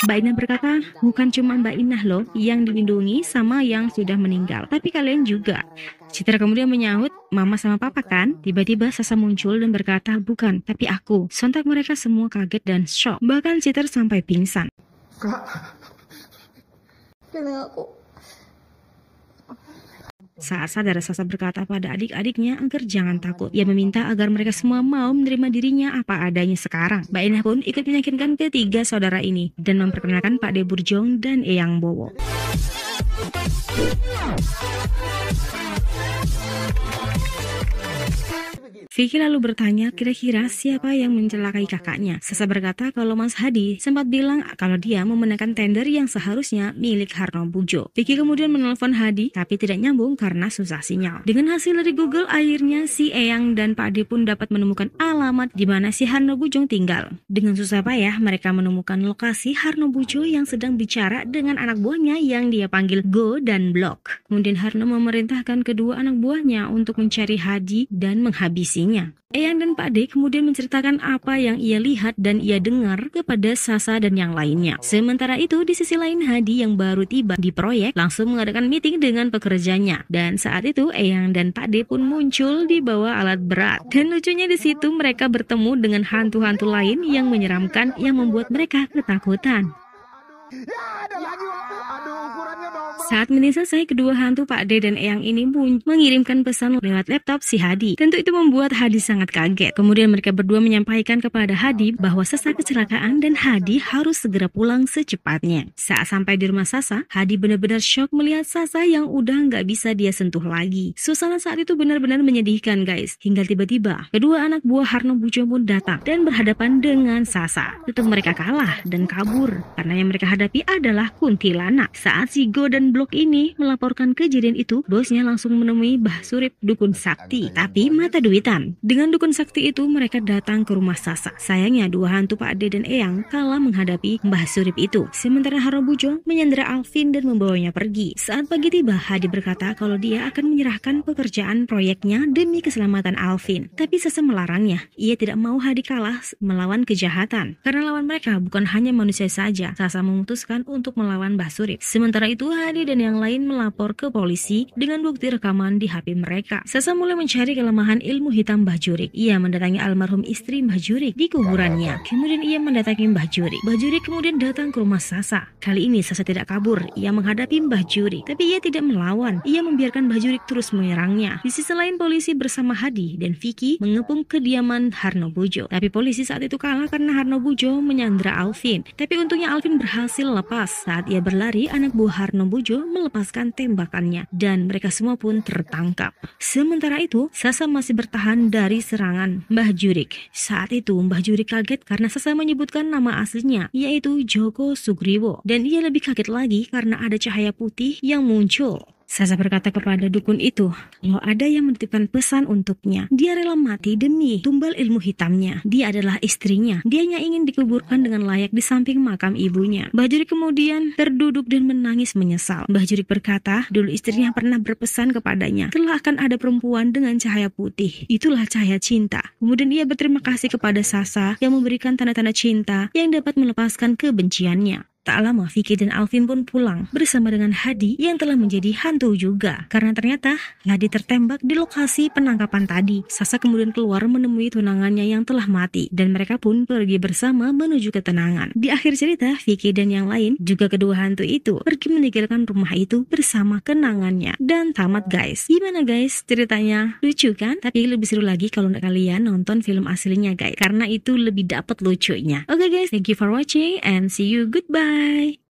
Mbak Inah berkata, bukan cuma Mbak Inah loh yang dilindungi sama yang sudah meninggal, tapi kalian juga. Citra kemudian menyahut, Mama sama Papa kan? Tiba-tiba Sasa muncul dan berkata, bukan, tapi aku. Sontak mereka semua kaget dan shock. Bahkan Citra sampai pingsan. Kak. Kenapa aku? Saat sadar, Sasa berkata pada adik-adiknya agar jangan takut. Ia meminta agar mereka semua mau menerima dirinya apa adanya sekarang. Mbak Inah pun ikut meyakinkan ketiga saudara ini dan memperkenalkan Pak De Burjong dan Eyang Bowo. Vicky lalu bertanya kira-kira siapa yang mencelakai kakaknya. Sasa berkata kalau Mas Hadi sempat bilang kalau dia memenangkan tender yang seharusnya milik Harno Bujo. Vicky kemudian menelpon Hadi tapi tidak nyambung karena susah sinyal. Dengan hasil dari Google akhirnya si Eyang dan Pak De pun dapat menemukan alamat di mana si Harno Bujong tinggal. Dengan susah payah mereka menemukan lokasi Harno Bujo yang sedang bicara dengan anak buahnya yang dia panggil Go dan Blok. Kemudian Harno memerintahkan kedua anak buahnya untuk mencari Hadi dan menghabisi. Eyang dan Pak De kemudian menceritakan apa yang ia lihat dan ia dengar kepada Sasa dan yang lainnya. Sementara itu di sisi lain Hadi yang baru tiba di proyek langsung mengadakan meeting dengan pekerjanya. Dan saat itu Eyang dan Pak De pun muncul di bawah alat berat. Dan lucunya di situ mereka bertemu dengan hantu-hantu lain yang menyeramkan yang membuat mereka ketakutan. Saat meeting selesai, kedua hantu Pak De dan Eyang ini pun mengirimkan pesan lewat laptop si Hadi. Tentu itu membuat Hadi sangat kaget. Kemudian mereka berdua menyampaikan kepada Hadi bahwa Sasa kecelakaan dan Hadi harus segera pulang secepatnya. Saat sampai di rumah Sasa, Hadi benar-benar shock melihat Sasa yang udah nggak bisa dia sentuh lagi. Suasana saat itu benar-benar menyedihkan guys. Hingga tiba-tiba, kedua anak buah Harno Bujo pun datang dan berhadapan dengan Sasa. Tetap mereka kalah dan kabur karena yang mereka hadapi adalah kuntilanak. Saat si Go dan Blok ini melaporkan kejadian itu, bosnya langsung menemui Mbah Surip dukun sakti, tapi mata duitan. Dengan dukun sakti itu mereka datang ke rumah Sasa. Sayangnya dua hantu Pak De dan Eyang kalah menghadapi Mbah Surip itu. Sementara Harno Bujo menyandera Alvin dan membawanya pergi. Saat pagi tiba, Hadi berkata kalau dia akan menyerahkan pekerjaan proyeknya demi keselamatan Alvin. Tapi Sasa melarangnya. Ia tidak mau Hadi kalah melawan kejahatan. Karena lawan mereka bukan hanya manusia saja. Sasa memutuskan untuk melawan Mbah Surip. Sementara itu Hadi dan yang lain melapor ke polisi dengan bukti rekaman di HP mereka. Sasa mulai mencari kelemahan ilmu hitam Mbah Jurik. Ia mendatangi almarhum istri Mbah Jurik di kuburannya. Kemudian ia mendatangi Mbah Jurik. Mbah Jurik kemudian datang ke rumah Sasa. Kali ini Sasa tidak kabur. Ia menghadapi Mbah Jurik. Tapi ia tidak melawan. Ia membiarkan Mbah Jurik terus menyerangnya. Di sisi lain polisi bersama Hadi dan Vicky mengepung kediaman Harno Bujo. Tapi polisi saat itu kalah karena Harno Bujo menyandra Alvin. Tapi untungnya Alvin berhasil lepas. Saat ia berlari, anak buah Harno Bujo melepaskan tembakannya dan mereka semua pun tertangkap. Sementara itu, Sasa masih bertahan dari serangan Mbah Jurik. Saat itu, Mbah Jurik kaget karena Sasa menyebutkan nama aslinya, yaitu Joko Sugriwo. Dan ia lebih kaget lagi karena ada cahaya putih yang muncul. Sasa berkata kepada dukun itu, kalau ada yang menitipkan pesan untuknya, dia rela mati demi tumbal ilmu hitamnya. Dia adalah istrinya. Dia hanya ingin dikuburkan dengan layak di samping makam ibunya. Mbah Jurik kemudian terduduk dan menangis menyesal. Mbah Jurik berkata, dulu istrinya pernah berpesan kepadanya, telah akan ada perempuan dengan cahaya putih. Itulah cahaya cinta. Kemudian ia berterima kasih kepada Sasa yang memberikan tanda-tanda cinta yang dapat melepaskan kebenciannya. Tak lama Vicky dan Alvin pun pulang bersama dengan Hadi yang telah menjadi hantu juga. Karena ternyata Hadi tertembak di lokasi penangkapan tadi. Sasa kemudian keluar menemui tunangannya yang telah mati dan mereka pun pergi bersama menuju ketenangan. Di akhir cerita, Vicky dan yang lain juga kedua hantu itu pergi meninggalkan rumah itu bersama kenangannya. Dan tamat guys. Gimana guys ceritanya? Lucu kan? Tapi lebih seru lagi kalau kalian nonton film aslinya guys. Karena itu lebih dapat lucunya. Oke guys, thank you for watching and see you goodbye. Bye.